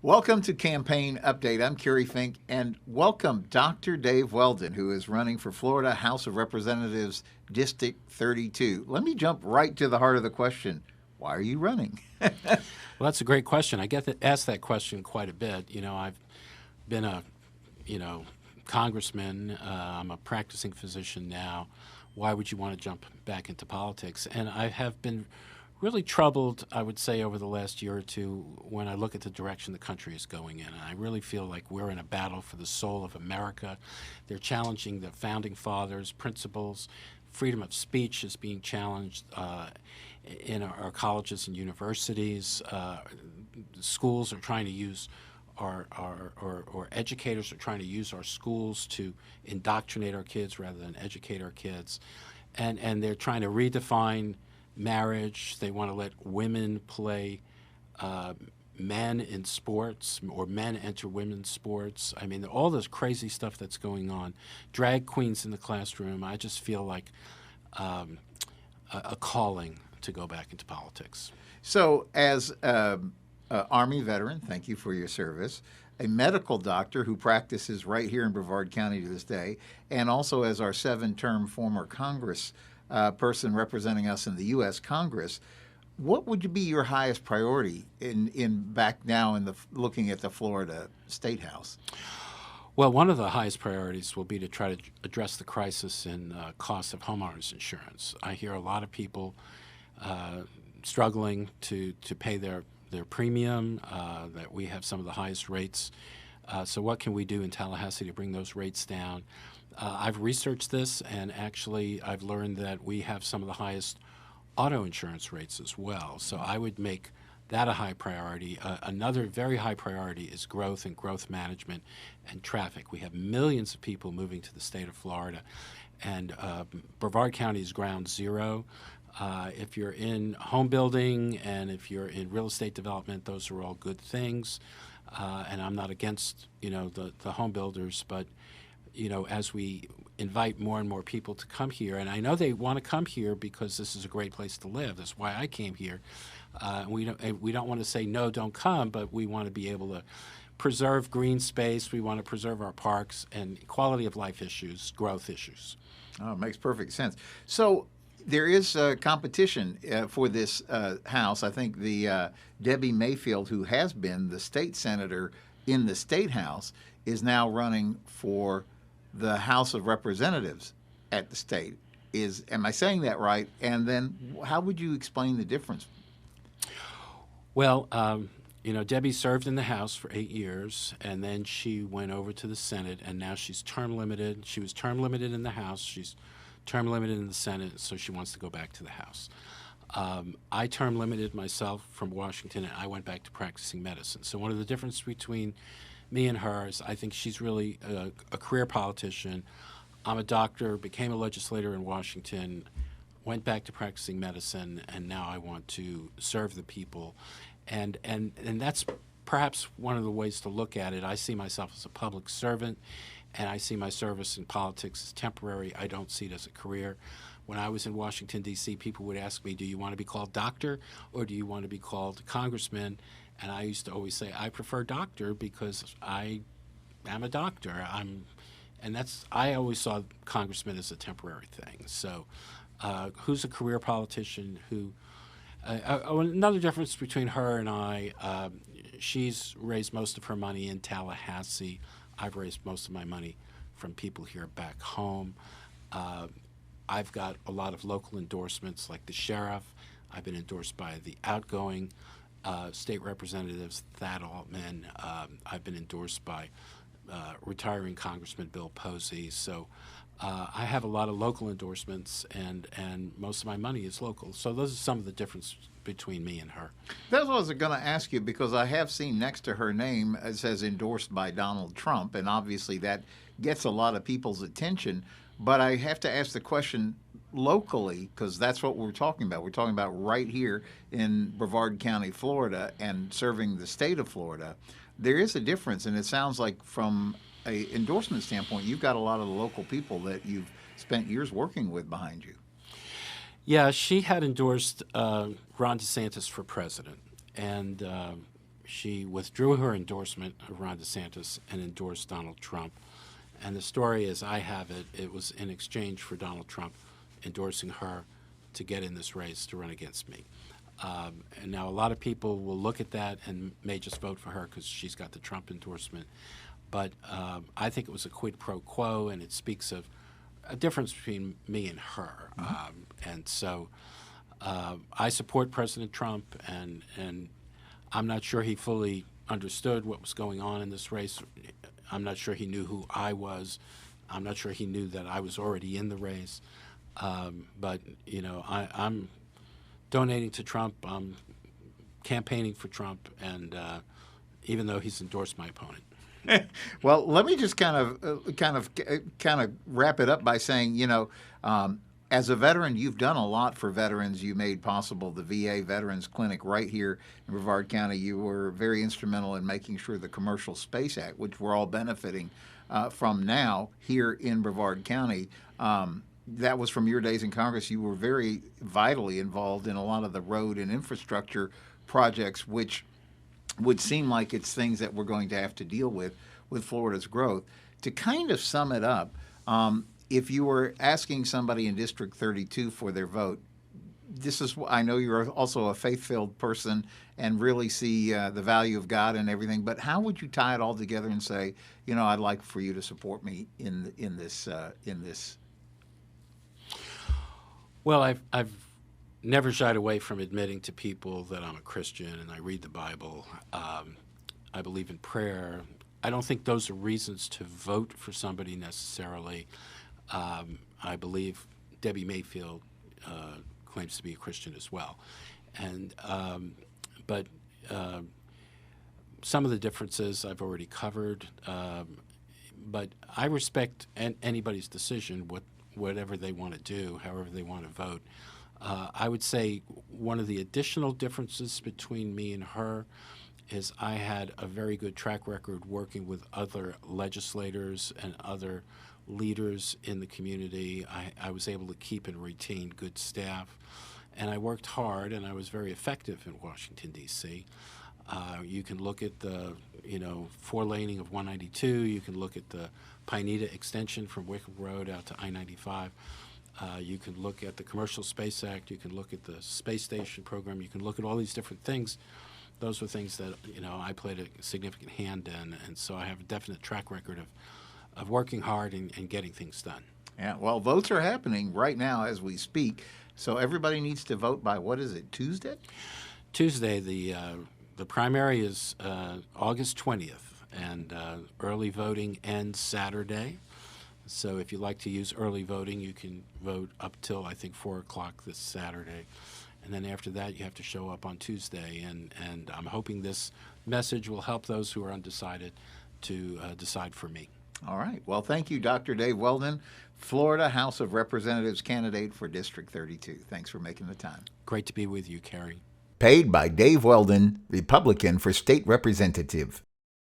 Welcome to Campaign Update. I'm Kerry Fink, and welcome Dr. Dave Weldon, who is running for Florida House of Representatives, District 32. Let me jump right to the heart of the question. Why are you running? Well, that's a great question. I get asked that question quite a bit. I've been a, congressman. I'm a practicing physician now. Why would you want to jump back into politics? And I have been really troubled, I would say, over the last year or two when I look at the direction the country is going in. And I really feel like we're in a battle for the soul of America. They're challenging the founding fathers' principles. Freedom of speech is being challenged in our colleges and universities. Schools are trying to use or educators are trying to use our schools to indoctrinate our kids rather than educate our kids. And they're trying to redefine marriage. They want to let women play men in sports, or men enter women's sports. I mean, all this crazy stuff that's going on. Drag queens in the classroom. I just feel like a calling to go back into politics. So, as Army veteran, thank you for your service, a medical doctor who practices right here in Brevard County to this day, and also as our 7-term former Congress person representing us in the US Congress, what would be your highest priority in back now in the looking at the Florida State House? Well, one of the highest priorities will be to try to address the crisis in cost of homeowners insurance. I hear a lot of people struggling to pay their premium, that we have some of the highest rates. So what can we do in Tallahassee to bring those rates down? I've researched this, and actually I've learned that we have some of the highest auto insurance rates as well. So I would make that a high priority. Another very high priority is growth and growth management and traffic. We have millions of people moving to the state of Florida, and Brevard County is ground zero. If you're in home building and if you're in real estate development, those are all good things. And I'm not against, the home builders, but, as we invite more and more people to come here, and I know they want to come here because this is a great place to live. That's why I came here. We don't want to say, no, don't come, but we want to be able to preserve green space. We want to preserve our parks and quality of life issues, growth issues. Oh, it makes perfect sense. So there is competition for this House. I think the Debbie Mayfield, who has been the state senator in the State House, is now running for the House of Representatives at the state. Am I saying that right? And then how would you explain the difference? Well, Debbie served in the House for 8 years, and then she went over to the Senate, and now she's term limited. She was term limited in the House. She's term limited in the Senate, so she wants to go back to the House. I term limited myself from Washington, and I went back to practicing medicine. So one of the differences between me and her is I think she's really a career politician. I'm a doctor, became a legislator in Washington, went back to practicing medicine, and now I want to serve the people. And that's perhaps one of the ways to look at it. I see myself as a public servant, and I see my service in politics as temporary. I don't see it as a career. When I was in Washington, D.C., people would ask me, do you want to be called doctor or do you want to be called congressman? And I used to always say, I prefer doctor because I am a doctor. I always saw congressman as a temporary thing. So who's a career politician who... another difference between her and I, she's raised most of her money in Tallahassee. I've raised most of my money from people here back home. I've got a lot of local endorsements like the sheriff. I've been endorsed by the outgoing state representatives, Thad Altman. I've been endorsed by retiring Congressman Bill Posey. So I have a lot of local endorsements, and most of my money is local. So those are some of the differences between me and her. That's what I was going to ask you, because I have seen next to her name it says endorsed by Donald Trump, and obviously that gets a lot of people's attention. But I have to ask the question locally, because that's what we're talking about. We're talking about right here in Brevard County, Florida, and serving the state of Florida. There is a difference, and it sounds like from an endorsement standpoint, you've got a lot of the local people that you've spent years working with behind you. Yeah, she had endorsed Ron DeSantis for president, and she withdrew her endorsement of Ron DeSantis and endorsed Donald Trump. And the story, as I have it, it was in exchange for Donald Trump endorsing her to get in this race to run against me. And now a lot of people will look at that and may just vote for her because she's got the Trump endorsement. But I think it was a quid pro quo, and it speaks of a difference between me and her. And so I support President Trump, and I'm not sure he fully understood what was going on in this race. I'm not sure he knew who I was. I'm not sure he knew that I was already in the race. But, you know, I'm donating to Trump. I'm campaigning for Trump, and even though he's endorsed my opponent. Well, let me just kind of wrap it up by saying, you know, as a veteran, you've done a lot for veterans. You made possible the VA Veterans Clinic right here in Brevard County. You were very instrumental in making sure the Commercial Space Act, which we're all benefiting from now here in Brevard County, that was from your days in Congress. You were very vitally involved in a lot of the road and infrastructure projects, which would seem like it's things that we're going to have to deal with Florida's growth. To kind of sum it up, if you were asking somebody in District 32 for their vote, this is, I know you're also a faith-filled person and really see the value of God and everything, but how would you tie it all together and say, you know, I'd like for you to support me in this? Well, I've never shied away from admitting to people that I'm a Christian and I read the Bible. I believe in prayer. I don't think those are reasons to vote for somebody necessarily. I believe Debbie Mayfield claims to be a Christian as well. And but some of the differences I've already covered. But I respect anybody's decision, whatever they want to do, however they want to vote. I would say one of the additional differences between me and her is I had a very good track record working with other legislators and other leaders in the community. I was able to keep and retain good staff, and I worked hard, and I was very effective in Washington, D.C. You can look at the, four-laning of 192. You can look at the Pineda extension from Wickham Road out to I-95. You can look at the Commercial Space Act. You can look at the space station program. You can look at all these different things. Those were things that, I played a significant hand in, and so I have a definite track record of working hard and getting things done. Yeah, well, votes are happening right now as we speak, so everybody needs to vote by, what is it, Tuesday? Tuesday, the primary is August 20th, and early voting ends Saturday. So if you like to use early voting, you can vote up till, I think, 4 o'clock this Saturday. And then after that, you have to show up on Tuesday. And I'm hoping this message will help those who are undecided to decide for me. All right. Well, thank you, Dr. Dave Weldon, Florida House of Representatives candidate for District 32. Thanks for making the time. Great to be with you, Kerry. Paid by Dave Weldon, Republican for State Representative.